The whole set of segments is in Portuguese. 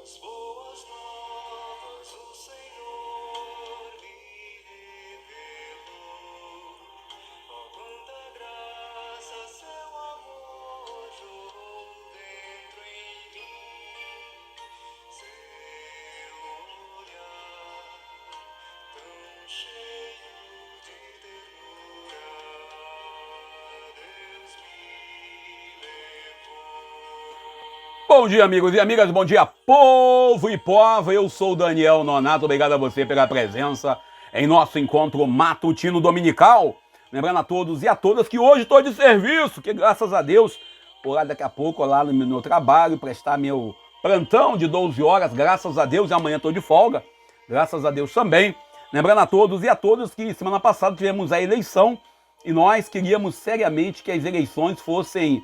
As boas novas o Senhor me revelou. Oh, quanta graça, seu amor jorrou dentro em mim. Seu olhar tão cheio de ternura, Deus me levou. Bom dia, amigos e amigas, bom dia, povo e pova. Eu sou o Daniel Nonato, obrigado a você pela presença em nosso encontro matutino dominical. Lembrando a todos e a todas que hoje estou de serviço, que graças a Deus, vou lá daqui a pouco lá no meu trabalho, prestar meu plantão de 12 horas, graças a Deus, e amanhã estou de folga, graças a Deus também. Lembrando a todos e a todas que semana passada tivemos a eleição e nós queríamos seriamente que as eleições fossem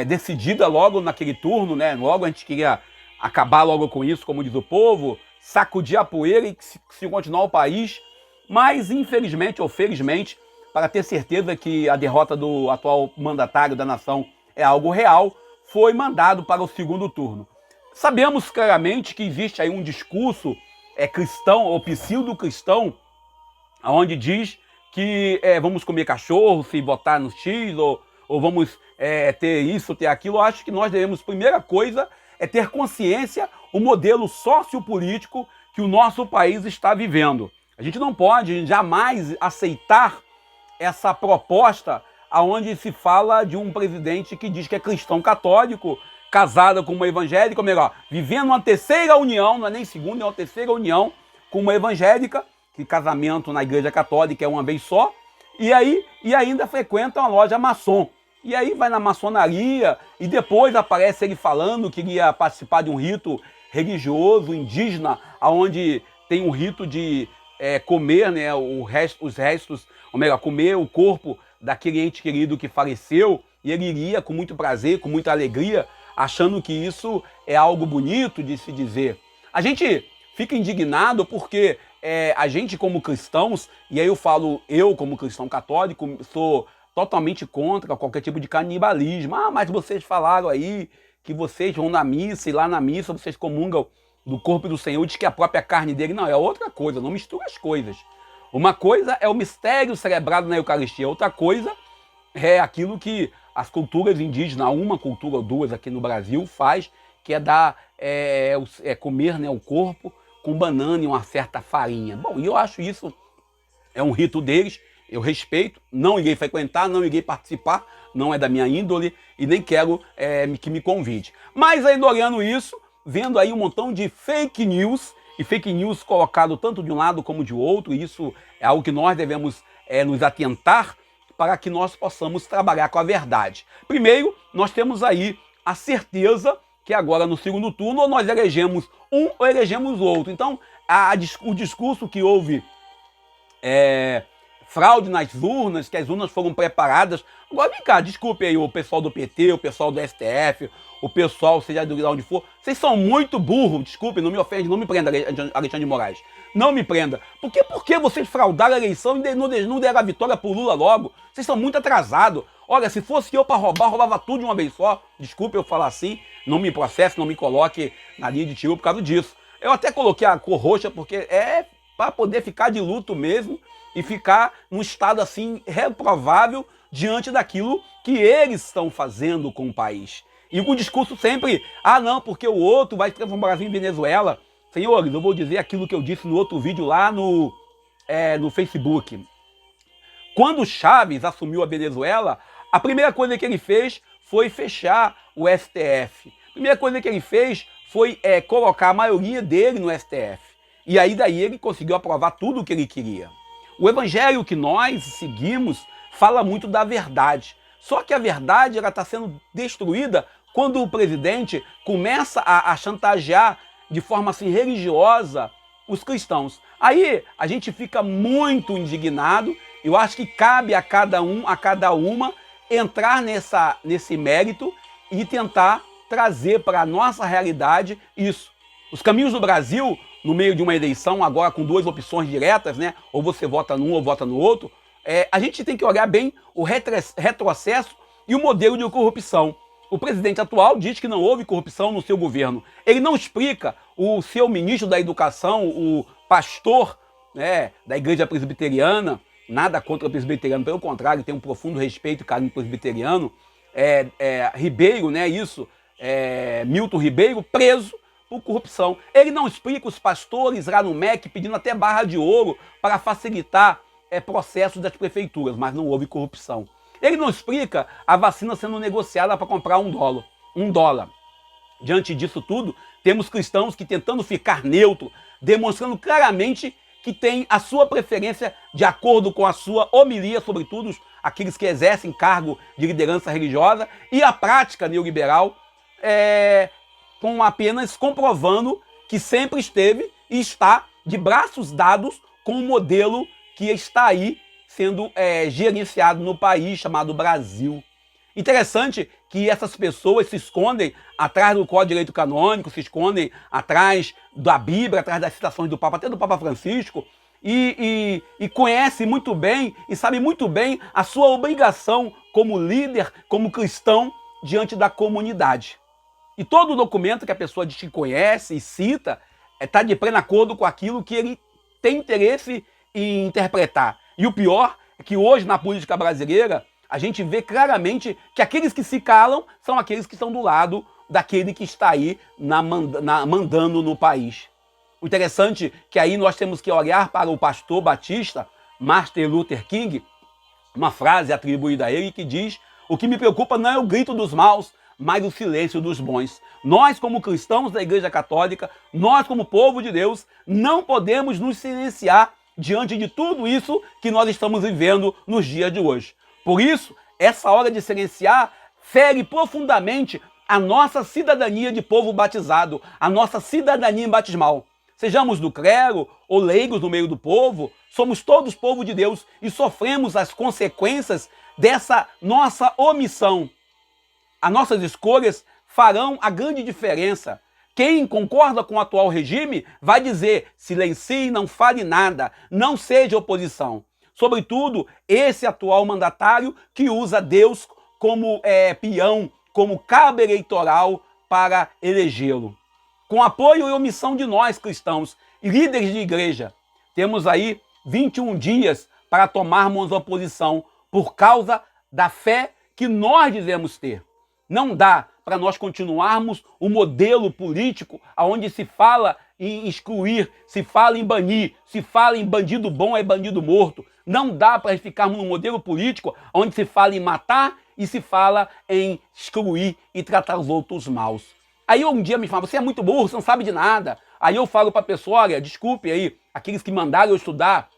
decidida logo naquele turno, né? Logo a gente queria acabar logo com isso, como diz o povo, sacudir a poeira e se continuar o país. Mas, infelizmente ou felizmente, para ter certeza que a derrota do atual mandatário da nação é algo real, foi mandado para o segundo turno. Sabemos claramente que existe aí um discurso cristão ou pseudo-cristão, onde diz que vamos comer cachorro se votar no X, ou vamos ter isso, ter aquilo. Eu acho que nós devemos, primeira coisa, ter consciência o modelo sociopolítico que o nosso país está vivendo. A gente não pode jamais aceitar essa proposta onde se fala de um presidente que diz que é cristão católico, casado com uma evangélica, ou melhor, vivendo uma terceira união, não é nem segunda, é uma terceira união com uma evangélica, que casamento na igreja católica é uma vez só, e ainda frequenta uma loja maçom. E aí vai na maçonaria e depois aparece ele falando que iria participar de um rito religioso indígena, onde tem um rito de comer, né, os restos, ou melhor, comer o corpo daquele ente querido que faleceu, e ele iria com muito prazer, com muita alegria, achando que isso é algo bonito de se dizer. A gente fica indignado porque a gente como cristãos, e aí eu falo, eu como cristão católico, sou totalmente contra qualquer tipo de canibalismo. Ah, mas vocês falaram aí que vocês vão na missa e lá na missa vocês comungam do corpo do Senhor, diz que é a própria carne dele. Não, é outra coisa, não mistura as coisas. Uma coisa é o mistério celebrado na Eucaristia, outra coisa é aquilo que as culturas indígenas, uma cultura ou duas aqui no Brasil faz, que é dar, comer, né, o corpo com banana e uma certa farinha. Bom, e eu acho isso é um rito deles, eu respeito, não irei frequentar, não irei participar, não é da minha índole e nem quero que me convide. Mas ainda olhando isso, vendo aí um montão de fake news, e fake news colocado tanto de um lado como de outro, e isso é algo que nós devemos nos atentar para que nós possamos trabalhar com a verdade. Primeiro, nós temos aí a certeza que agora no segundo turno ou nós elegemos um ou elegemos outro. Então, o discurso que houve fraude nas urnas, que as urnas foram preparadas. Agora vem cá, desculpe aí o pessoal do PT, o pessoal do STF, o pessoal, seja de onde for, vocês são muito burros, desculpe, não me ofende, não me prenda, Alexandre de Moraes. Não me prenda. Por que vocês fraudaram a eleição e não deram a vitória pro Lula logo? Vocês são muito atrasados. Olha, se fosse eu para roubar, roubava tudo de uma vez só. Desculpe eu falar assim, não me processe, não me coloque na linha de tiro por causa disso. Eu até coloquei a cor roxa porque para poder ficar de luto mesmo e ficar num estado assim reprovável diante daquilo que eles estão fazendo com o país. E com o discurso sempre, não, porque o outro vai transformar o Brasil em Venezuela. Senhores, eu vou dizer aquilo que eu disse no outro vídeo lá no Facebook. Quando Chávez assumiu a Venezuela, a primeira coisa que ele fez foi fechar o STF. A primeira coisa que ele fez foi colocar a maioria dele no STF. E aí daí ele conseguiu aprovar tudo o que ele queria. O evangelho que nós seguimos fala muito da verdade. Só que a verdade está sendo destruída quando o presidente começa a chantagear de forma assim religiosa os cristãos. Aí a gente fica muito indignado. Eu acho que cabe a cada um, a cada uma, entrar nesse mérito e tentar trazer para a nossa realidade isso. Os caminhos do Brasil, no meio de uma eleição, agora com duas opções diretas, né? Ou você vota num ou vota no outro, a gente tem que olhar bem o retrocesso e o modelo de corrupção. O presidente atual diz que não houve corrupção no seu governo. Ele não explica o seu ministro da Educação, o pastor, né, da igreja presbiteriana, nada contra o presbiteriano, pelo contrário, tem um profundo respeito e carinho presbiteriano, Ribeiro, né, Milton Ribeiro, preso por corrupção. Ele não explica os pastores lá no MEC pedindo até barra de ouro para facilitar processos das prefeituras, mas não houve corrupção. Ele não explica a vacina sendo negociada para comprar $1. Diante disso tudo, temos cristãos que, tentando ficar neutro, demonstrando claramente que tem a sua preferência de acordo com a sua homilia, sobretudo aqueles que exercem cargo de liderança religiosa, e a prática neoliberal, com apenas comprovando que sempre esteve e está de braços dados com o modelo que está aí sendo gerenciado no país chamado Brasil. Interessante que essas pessoas se escondem atrás do Código de Direito Canônico, se escondem atrás da Bíblia, atrás das citações do Papa, até do Papa Francisco, e conhecem muito bem e sabem muito bem a sua obrigação como líder, como cristão, diante da comunidade. E todo documento que a pessoa diz que conhece e cita está de pleno acordo com aquilo que ele tem interesse em interpretar. E o pior é que hoje, na política brasileira, a gente vê claramente que aqueles que se calam são aqueles que estão do lado daquele que está aí mandando no país. O interessante é que aí nós temos que olhar para o pastor batista, Martin Luther King, uma frase atribuída a ele que diz: "O que me preocupa não é o grito dos maus, mas o silêncio dos bons." Nós, como cristãos da Igreja Católica, nós, como povo de Deus, não podemos nos silenciar diante de tudo isso que nós estamos vivendo nos dias de hoje. Por isso, essa hora de silenciar fere profundamente a nossa cidadania de povo batizado, a nossa cidadania batismal. Sejamos do clero ou leigos no meio do povo, somos todos povo de Deus e sofremos as consequências dessa nossa omissão. As nossas escolhas farão a grande diferença. Quem concorda com o atual regime vai dizer: silencie, não fale nada, não seja oposição. Sobretudo, esse atual mandatário que usa Deus como peão, como cabo eleitoral para elegê-lo. Com apoio e omissão de nós, cristãos e líderes de igreja, temos aí 21 dias para tomarmos a posição por causa da fé que nós dizemos ter. Não dá para nós continuarmos o modelo político onde se fala em excluir, se fala em banir, se fala em bandido bom é bandido morto. Não dá para ficarmos num modelo político onde se fala em matar e se fala em excluir e tratar os outros maus. Aí um dia me fala: você é muito burro, você não sabe de nada. Aí eu falo para a pessoa: olha, desculpe aí, aqueles que mandaram eu estudar,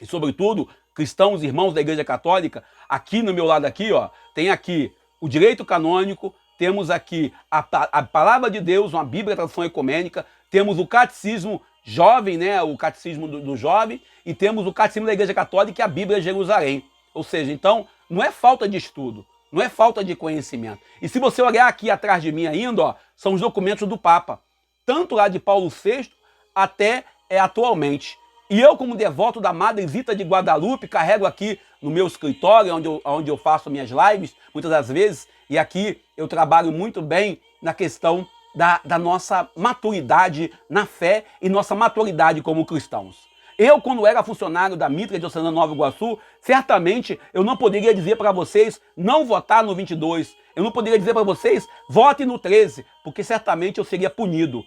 e sobretudo cristãos, irmãos da Igreja Católica, aqui no meu lado aqui, ó, tem aqui o direito canônico, temos aqui a palavra de Deus, uma Bíblia, tradução ecumênica, temos o catecismo jovem, né, o catecismo do jovem, e temos o catecismo da Igreja Católica e a Bíblia de Jerusalém. Ou seja, então, não é falta de estudo, não é falta de conhecimento. E se você olhar aqui atrás de mim ainda, ó, são os documentos do Papa, tanto lá de Paulo VI até atualmente. E eu, como devoto da Madrezita de Guadalupe, carrego aqui no meu escritório, onde eu faço minhas lives, muitas das vezes, e aqui eu trabalho muito bem na questão da nossa maturidade na fé e nossa maturidade como cristãos. Eu, quando era funcionário da Mitra Diocesana Nova Iguaçu, certamente eu não poderia dizer para vocês não votar no 22, eu não poderia dizer para vocês votem no 13, porque certamente eu seria punido,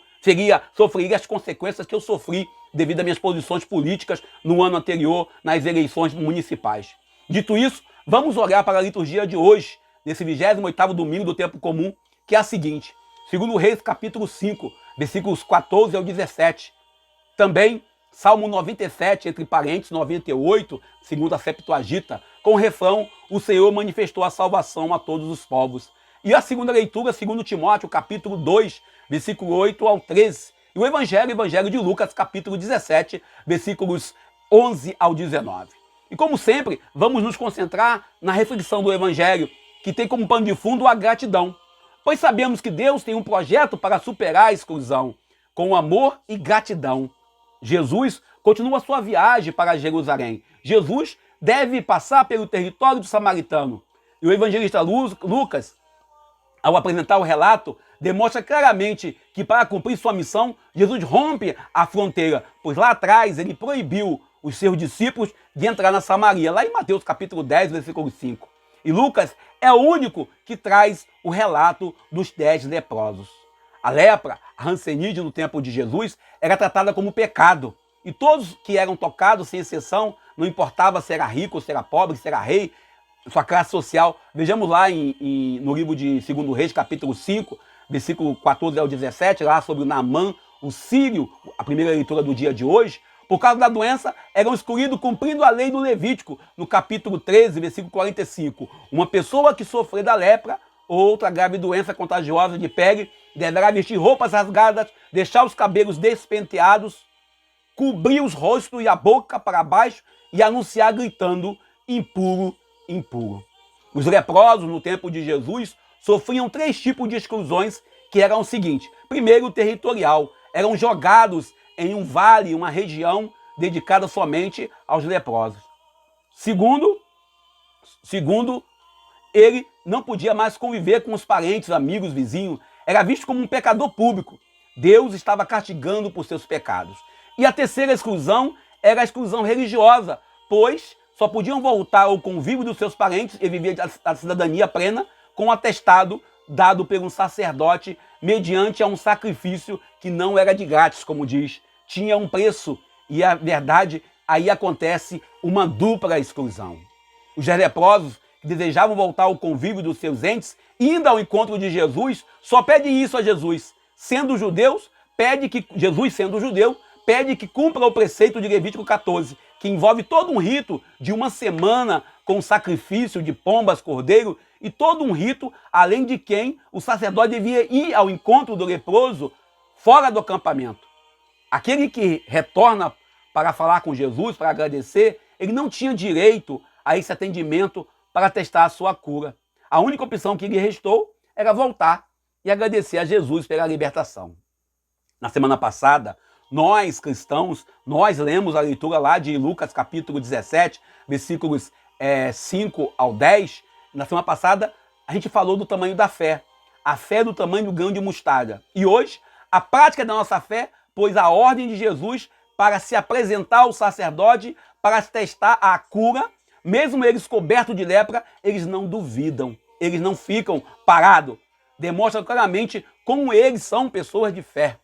sofreria as consequências que eu sofri devido às minhas posições políticas no ano anterior, nas eleições municipais. Dito isso, vamos olhar para a liturgia de hoje, nesse 28º domingo do tempo comum, que é a seguinte: segundo Reis, capítulo 5, versículos 14 ao 17. Também Salmo 97, entre parênteses, 98, segundo a Septuaginta, com o refrão: o Senhor manifestou a salvação a todos os povos. E a segunda leitura, segundo Timóteo, capítulo 2, versículo 8 ao 13. E o Evangelho de Lucas, capítulo 17, versículos 11 ao 19. E como sempre, vamos nos concentrar na reflexão do Evangelho, que tem como pano de fundo a gratidão. Pois sabemos que Deus tem um projeto para superar a exclusão, com amor e gratidão. Jesus continua sua viagem para Jerusalém. Jesus deve passar pelo território do samaritano. E o evangelista Lucas ao apresentar o relato, demonstra claramente que para cumprir sua missão, Jesus rompe a fronteira, pois lá atrás ele proibiu os seus discípulos de entrar na Samaria, lá em Mateus capítulo 10, versículo 5. E Lucas é o único que traz o relato dos 10 leprosos. A lepra, a hanseníase no tempo de Jesus, era tratada como pecado. E todos que eram tocados, sem exceção, não importava se era rico, se era pobre, se era rei, sua classe social. Vejamos lá no livro de 2 Reis, capítulo 5, versículo 14 ao 17, lá sobre o Naamã, o sírio, a primeira leitura do dia de hoje. Por causa da doença, eram escolhidos cumprindo a lei do Levítico, no capítulo 13, versículo 45. Uma pessoa que sofrer da lepra ou outra grave doença contagiosa de pele deverá vestir roupas rasgadas, deixar os cabelos despenteados, cobrir os rostos e a boca para baixo e anunciar gritando: impuro, impuro. Os leprosos, no tempo de Jesus, sofriam 3 tipos de exclusões, que eram o seguinte: primeiro, territorial. Eram jogados em um vale, uma região dedicada somente aos leprosos. Segundo, ele não podia mais conviver com os parentes, amigos, vizinhos. Era visto como um pecador público. Deus estava castigando por seus pecados. E a terceira exclusão era a exclusão religiosa, pois só podiam voltar ao convívio dos seus parentes e viver a cidadania plena com um atestado dado por um sacerdote mediante a um sacrifício que não era de grátis, como diz, tinha um preço. E a verdade, aí acontece uma dupla exclusão. Os leprosos que desejavam voltar ao convívio dos seus entes, indo ao encontro de Jesus, só pedem isso a Jesus. Sendo judeus, Jesus, sendo judeu, pede que cumpra o preceito de Levítico 14, que envolve todo um rito de uma semana com sacrifício de pombas, cordeiro, e todo um rito, além de quem o sacerdote devia ir ao encontro do leproso fora do acampamento. Aquele que retorna para falar com Jesus, para agradecer, ele não tinha direito a esse atendimento para testar a sua cura. A única opção que lhe restou era voltar e agradecer a Jesus pela libertação. Na semana passada, nós cristãos, nós lemos a leitura lá de Lucas capítulo 17, versículos 5 ao 10. Na semana passada, a gente falou do tamanho da fé. A fé do tamanho do grão de mostarda. E hoje, a prática da nossa fé pôs a ordem de Jesus para se apresentar ao sacerdote, para testar a cura. Mesmo eles cobertos de lepra, eles não duvidam, eles não ficam parados. Demonstra claramente como eles são pessoas de fé.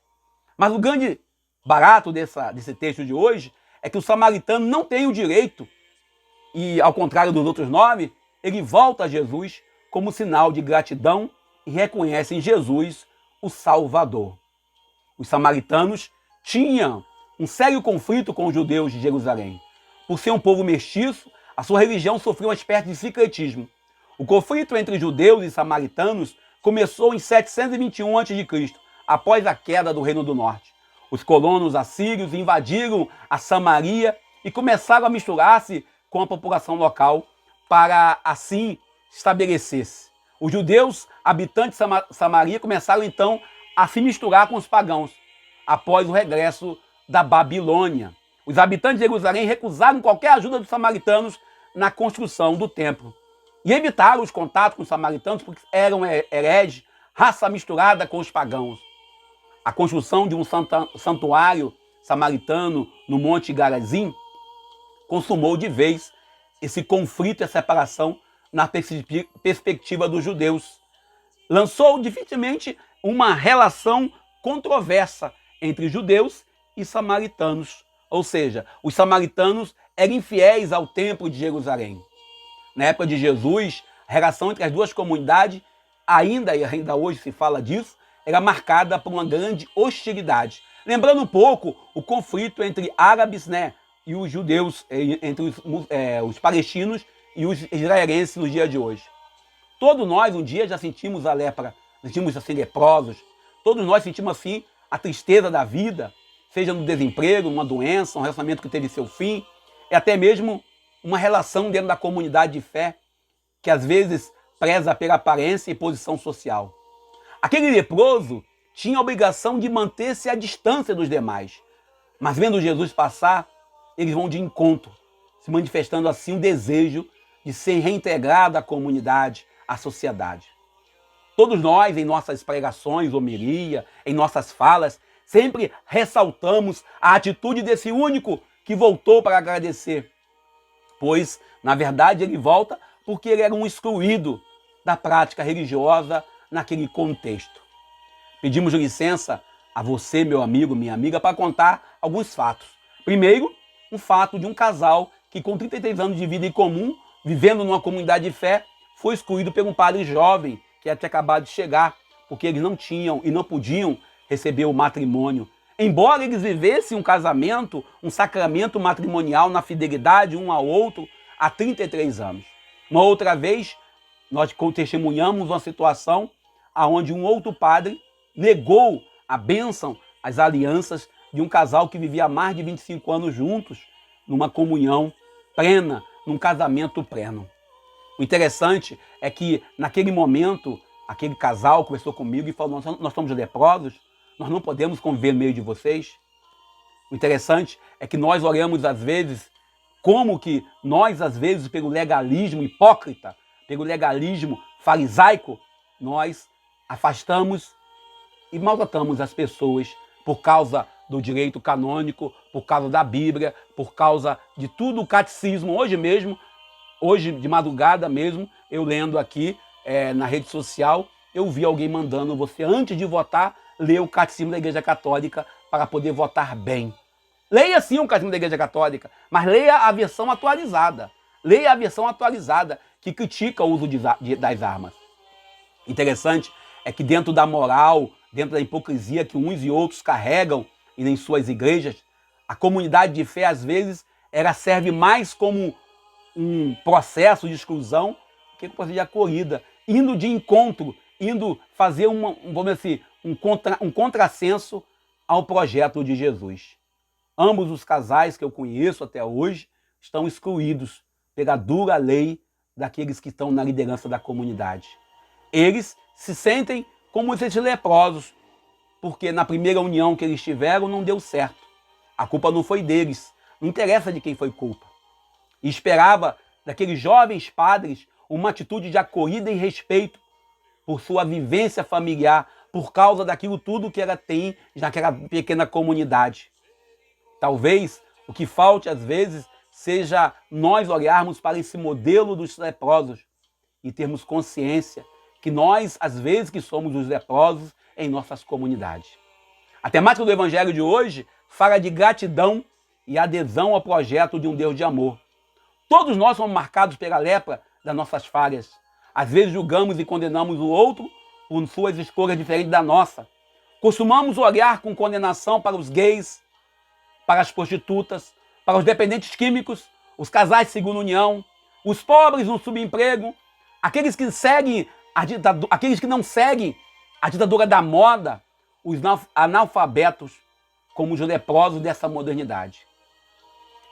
Mas o grande barato desse texto de hoje é que o samaritano não tem o direito, e ao contrário dos outros 9, ele volta a Jesus como sinal de gratidão e reconhece em Jesus o Salvador. Os samaritanos tinham um sério conflito com os judeus de Jerusalém. Por ser um povo mestiço, a sua religião sofreu uma espécie de sincretismo. O conflito entre judeus e samaritanos começou em 721 a.C., após a queda do Reino do Norte. Os colonos assírios invadiram a Samaria e começaram a misturar-se com a população local para assim estabelecer-se. Os judeus, habitantes de Samaria, começaram então a se misturar com os pagãos, após o regresso da Babilônia. Os habitantes de Jerusalém recusaram qualquer ajuda dos samaritanos na construção do templo e evitaram os contatos com os samaritanos porque eram hereges, raça misturada com os pagãos. A construção de um santuário samaritano no Monte Garizim consumou de vez esse conflito e a separação na perspectiva dos judeus. Lançou dificilmente uma relação controversa entre judeus e samaritanos. Ou seja, os samaritanos eram infiéis ao templo de Jerusalém. Na época de Jesus, a relação entre as duas comunidades, ainda hoje se fala disso, era marcada por uma grande hostilidade. Lembrando um pouco o conflito entre árabes, e os judeus, entre os palestinos e os israelenses nos dias de hoje. Todos nós um dia já sentimos a lepra, sentimos assim leprosos. Todos nós sentimos assim a tristeza da vida, seja no desemprego, numa doença, um relacionamento que teve seu fim, e até mesmo uma relação dentro da comunidade de fé, que às vezes preza pela aparência e posição social. Aquele leproso tinha a obrigação de manter-se à distância dos demais, mas vendo Jesus passar, eles vão de encontro, se manifestando assim um desejo de ser reintegrado à comunidade, à sociedade. Todos nós, em nossas pregações, homilia, em nossas falas, sempre ressaltamos a atitude desse único que voltou para agradecer. Pois, na verdade, ele volta porque ele era um excluído da prática religiosa naquele contexto. Pedimos licença a você, meu amigo, minha amiga, para contar alguns fatos. Primeiro, um fato de um casal que, com 33 anos de vida em comum, vivendo numa comunidade de fé, foi excluído por um padre jovem que tinha acabado de chegar, porque eles não tinham e não podiam receber o matrimônio. Embora eles vivessem um casamento, um sacramento matrimonial na fidelidade um ao outro há 33 anos. Uma outra vez, nós testemunhamos uma situação onde um outro padre negou a bênção, as alianças de um casal que vivia há mais de 25 anos juntos, numa comunhão plena, num casamento pleno. O interessante é que, naquele momento, aquele casal conversou comigo e falou: nós somos leprosos, nós não podemos conviver no meio de vocês. O interessante é que nós oramos às vezes, como que nós às vezes, pelo legalismo hipócrita, pelo legalismo farisaico, nós afastamos e maltratamos as pessoas por causa do direito canônico, por causa da Bíblia, por causa de tudo o catecismo. Hoje mesmo, hoje de madrugada mesmo, eu lendo aqui na rede social, eu vi alguém mandando você, antes de votar, ler o catecismo da Igreja Católica para poder votar bem. Leia sim o catecismo da Igreja Católica, mas leia a versão atualizada. Leia a versão atualizada que critica o uso das armas. Interessante é que dentro da moral, dentro da hipocrisia que uns e outros carregam em suas igrejas, a comunidade de fé, às vezes, ela serve mais como um processo de exclusão que um processo de acolhida, indo de encontro, indo fazer vamos dizer assim, um contrassenso ao projeto de Jesus. Ambos os casais que eu conheço até hoje estão excluídos pela dura lei daqueles que estão na liderança da comunidade. Eles se sentem como esses leprosos, porque na primeira união que eles tiveram não deu certo. A culpa não foi deles, não interessa de quem foi culpa. E esperava daqueles jovens padres uma atitude de acolhida e respeito por sua vivência familiar, por causa daquilo tudo que ela tem naquela pequena comunidade. Talvez o que falte às vezes seja nós olharmos para esse modelo dos leprosos e termos consciência que nós, às vezes, que somos os leprosos em nossas comunidades. A temática do Evangelho de hoje fala de gratidão e adesão ao projeto de um Deus de amor. Todos nós somos marcados pela lepra das nossas falhas. Às vezes julgamos e condenamos o outro por suas escolhas diferentes da nossa. Costumamos olhar com condenação para os gays, para as prostitutas, para os dependentes químicos, os casais de segunda união, os pobres no subemprego, aqueles que não seguem a ditadura da moda, os analfabetos, como os leprosos dessa modernidade.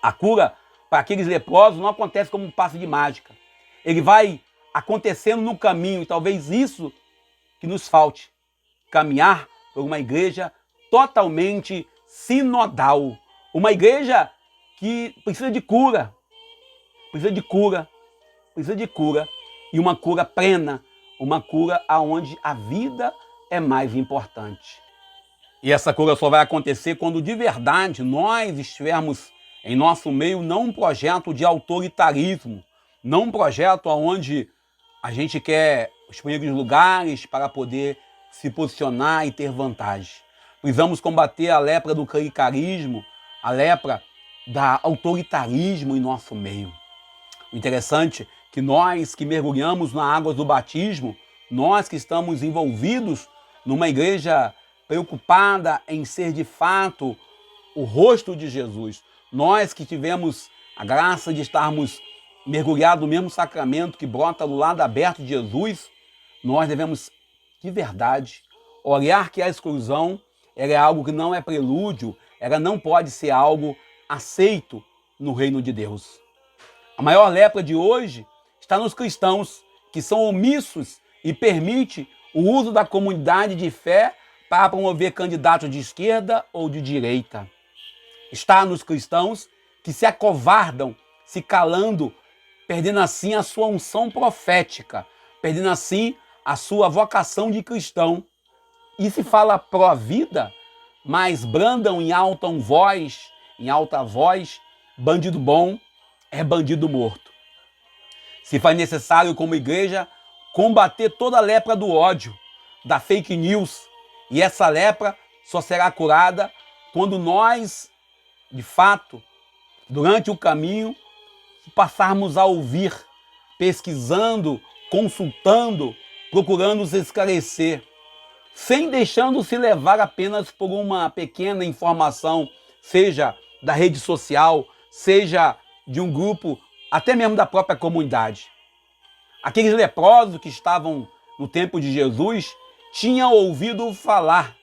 A cura para aqueles leprosos não acontece como um passe de mágica. Ele vai acontecendo no caminho, e talvez isso que nos falte, caminhar por uma igreja totalmente sinodal, uma igreja que precisa de cura, e uma cura plena, uma cura onde a vida é mais importante. E essa cura só vai acontecer quando de verdade nós estivermos em nosso meio, não um projeto de autoritarismo, não um projeto onde a gente quer os primeiros lugares para poder se posicionar e ter vantagem. Precisamos combater a lepra do clericarismo, a lepra do autoritarismo em nosso meio. O interessante é que nós que mergulhamos na água do batismo, nós que estamos envolvidos numa igreja preocupada em ser de fato o rosto de Jesus, nós que tivemos a graça de estarmos mergulhados no mesmo sacramento que brota do lado aberto de Jesus, nós devemos, de verdade, olhar que a exclusão ela é algo que não é prelúdio, ela não pode ser algo aceito no reino de Deus. A maior lepra de hoje está nos cristãos, que são omissos e permitem o uso da comunidade de fé para promover candidatos de esquerda ou de direita. Está nos cristãos que se acovardam, se calando, perdendo assim a sua unção profética, perdendo assim a sua vocação de cristão. E se fala pró-vida, mas brandam em alta voz, bandido bom é bandido morto. Se faz necessário, como igreja, combater toda a lepra do ódio, da fake news, e essa lepra só será curada quando nós, de fato, durante o caminho, passarmos a ouvir, pesquisando, consultando, procurando se esclarecer, sem deixando se levar apenas por uma pequena informação, seja da rede social, seja de um grupo, até mesmo da própria comunidade. Aqueles leprosos que estavam no tempo de Jesus tinham ouvido falar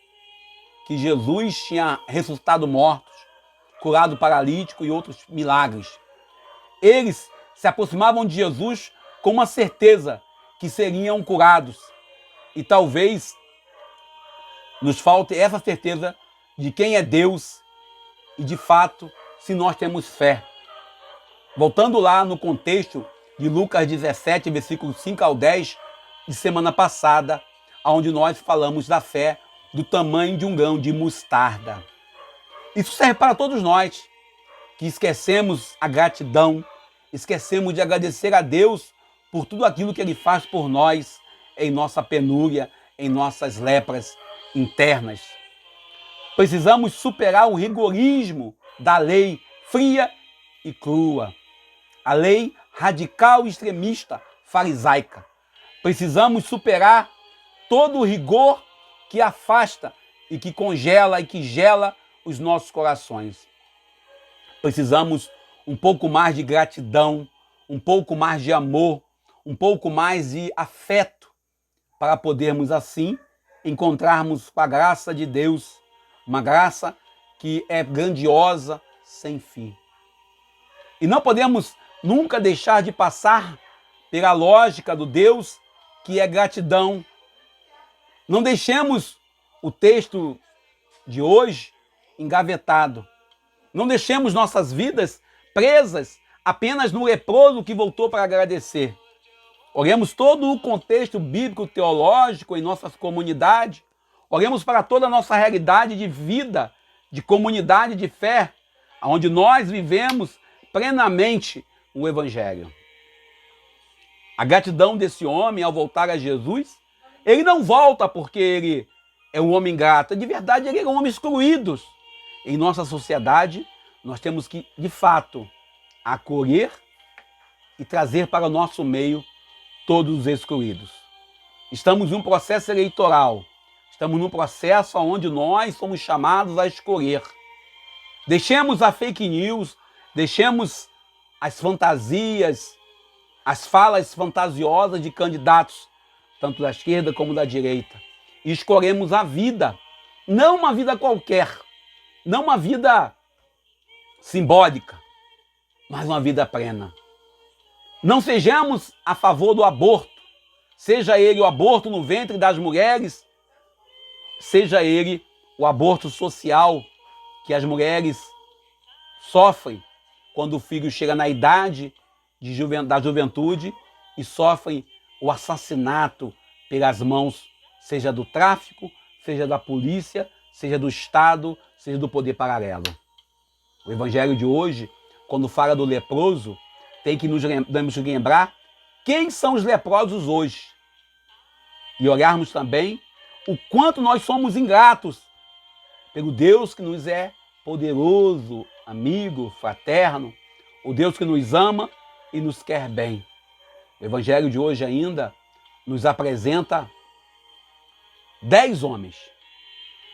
que Jesus tinha ressuscitado mortos, curado paralítico e outros milagres. Eles se aproximavam de Jesus com uma certeza que seriam curados. E talvez nos falte essa certeza de quem é Deus e, de fato, se nós temos fé. Voltando lá no contexto de Lucas 17, versículos 5 ao 10, de semana passada, onde nós falamos da fé do tamanho de um grão de mostarda. Isso serve para todos nós, que esquecemos a gratidão, esquecemos de agradecer a Deus por tudo aquilo que Ele faz por nós, em nossa penúria, em nossas lepras internas. Precisamos superar o rigorismo da lei fria e crua, a lei radical, extremista, farisaica. Precisamos superar todo o rigor que afasta e que congela e que gela os nossos corações. Precisamos um pouco mais de gratidão, um pouco mais de amor, um pouco mais de afeto, para podermos assim encontrarmos com a graça de Deus, uma graça que é grandiosa, sem fim. E não podemos nunca deixar de passar pela lógica do Deus que é gratidão. Não deixemos o texto de hoje engavetado. Não deixemos nossas vidas presas apenas no leproso que voltou para agradecer. Olhemos todo o contexto bíblico teológico em nossas comunidades. Olhemos para toda a nossa realidade de vida, de comunidade de fé, onde nós vivemos plenamente o Evangelho. A gratidão desse homem ao voltar a Jesus, ele não volta porque ele é um homem grato. De verdade, ele é um homem excluído. Em nossa sociedade, nós temos que, de fato, acolher e trazer para o nosso meio todos os excluídos. Estamos em um processo eleitoral. Estamos num processo onde nós somos chamados a escolher. Deixemos a fake news, deixemos as fantasias, as falas fantasiosas de candidatos, tanto da esquerda como da direita, e escolhemos a vida, não uma vida qualquer, não uma vida simbólica, mas uma vida plena. Não sejamos a favor do aborto, seja ele o aborto no ventre das mulheres, seja ele o aborto social que as mulheres sofrem quando o filho chega na idade da juventude e sofrem o assassinato pelas mãos, seja do tráfico, seja da polícia, seja do Estado, seja do poder paralelo. O Evangelho de hoje, quando fala do leproso, tem que nos lembrar quem são os leprosos hoje. E olharmos também o quanto nós somos ingratos pelo Deus que nos é poderoso, amigo, fraterno, o Deus que nos ama e nos quer bem. O Evangelho de hoje ainda nos apresenta 10 homens,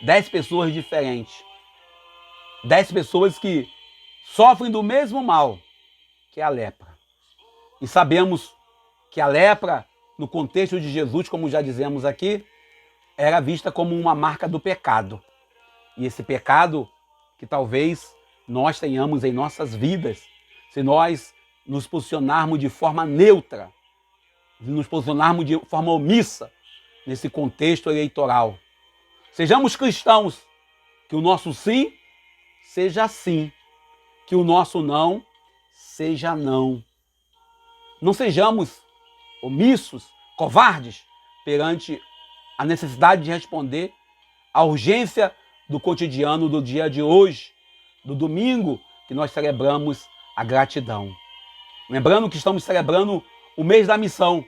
10 pessoas diferentes, 10 pessoas que sofrem do mesmo mal, que é a lepra. E sabemos que a lepra, no contexto de Jesus, como já dizemos aqui, era vista como uma marca do pecado. E esse pecado que talvez nós tenhamos em nossas vidas, se nós nos posicionarmos de forma neutra, nos posicionarmos de forma omissa nesse contexto eleitoral. Sejamos cristãos, que o nosso sim seja sim, que o nosso não seja não. Não sejamos omissos, covardes, perante a necessidade de responder à urgência do cotidiano do dia de hoje, do domingo, que nós celebramos a gratidão. Lembrando que estamos celebrando o mês da missão,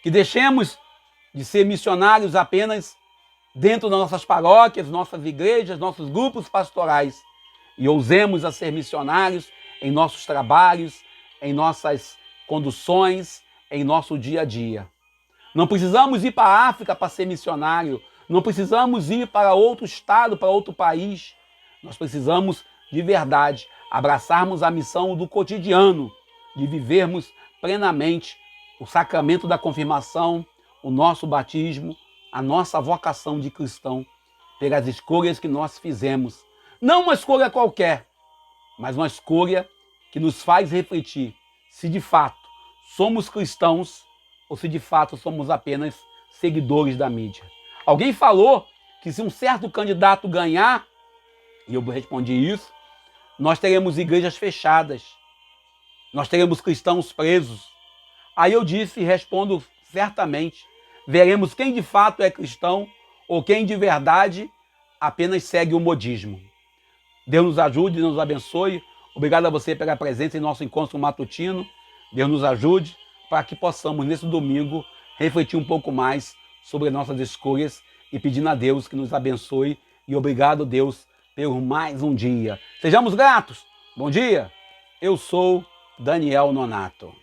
que deixemos de ser missionários apenas dentro das nossas paróquias, nossas igrejas, nossos grupos pastorais, e ousemos a ser missionários em nossos trabalhos, em nossas conduções, em nosso dia a dia. Não precisamos ir para a África para ser missionário, não precisamos ir para outro estado, para outro país. Nós precisamos, de verdade, abraçarmos a missão do cotidiano, de vivermos plenamente o sacramento da confirmação, o nosso batismo, a nossa vocação de cristão, pelas escolhas que nós fizemos. Não uma escolha qualquer, mas uma escolha que nos faz refletir se de fato somos cristãos ou se de fato somos apenas seguidores da mídia. Alguém falou que se um certo candidato ganhar, e eu respondi isso, nós teremos igrejas fechadas, nós teremos cristãos presos. Aí eu disse e respondo certamente, veremos quem de fato é cristão ou quem de verdade apenas segue o modismo. Deus nos ajude, Deus nos abençoe. Obrigado a você pela presença em nosso encontro matutino. Deus nos ajude para que possamos, nesse domingo, refletir um pouco mais sobre nossas escolhas e pedindo a Deus que nos abençoe. E obrigado, Deus, por mais um dia. Sejamos gratos. Bom dia. Eu sou Daniel Nonato.